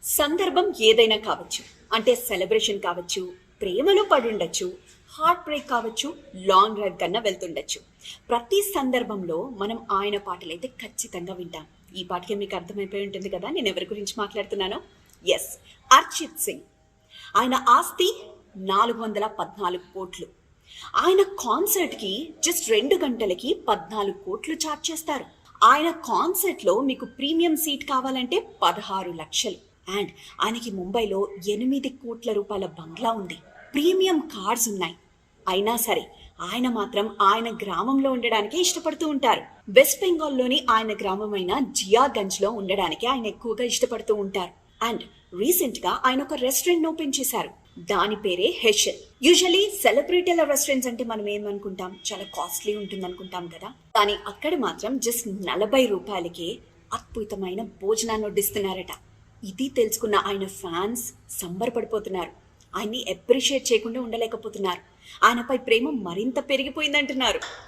సందర్భం ఏదైనా కావచ్చు. అంటే సెలబ్రేషన్ కావచ్చు, ప్రేమలో పడుండొచ్చు, హార్ట్ బ్రేక్ కావచ్చు, లాంగ్ డ్రైవ్ కన్నా వెళ్తుండొచ్చు. ప్రతి సందర్భంలో మనం ఆయన పాటలైతే ఖచ్చితంగా వింటాం. ఈ పాటకే మీకు అర్థమైపోయి ఉంటుంది కదా నేను ఎవరి గురించి మాట్లాడుతున్నానో. ఎస్, అర్జిత్ సింగ్. ఆయన ఆస్తి 414 కోట్లు. ఆయన కాన్సర్ట్కి జస్ట్ 2 గంటలకి 14 కోట్లు చార్జ్ చేస్తారు. ఆయన కాన్సర్ట్లో మీకు ప్రీమియం సీట్ కావాలంటే 16 లక్షలు. అండ్ ఆయనకి ముంబైలో 8 కోట్ల రూపాయల బంగ్లా ఉంది, ప్రీమియం కార్స్ ఉన్నాయి. అయినా సరే ఆయన మాత్రం ఆయన గ్రామంలో ఉండడానికే ఇష్టపడుతూ ఉంటారు. వెస్ట్ బెంగాల్లోని ఆయన గ్రామమైన జియాగంజ్లో ఉండడానికి ఆయన ఎక్కువగా ఇష్టపడుతూ ఉంటారు. అండ్ రీసెంట్గా ఆయన ఒక రెస్టారెంట్ ఓపెన్ చేశారు. దాని పేరే హెషెల్. యూజువలీ సెలబ్రిటీల రెస్టారెంట్స్ అంటే మనం ఏమనుకుంటాం, చాలా కాస్ట్లీ ఉంటుంది అనుకుంటాం కదా. కానీ అక్కడ మాత్రం జస్ట్ 40 రూపాయలకే అద్భుతమైన భోజనాన్ని వడ్డిస్తున్నారట. ఇది తెలుసుకున్న ఆయన ఫ్యాన్స్ సంబరపడిపోతున్నారు. ఆయన్ని అప్రిషియేట్ చేయకుండా ఉండలేకపోతున్నారు. ఆయనపై ప్రేమ మరింత పెరిగిపోయిందంటున్నారు.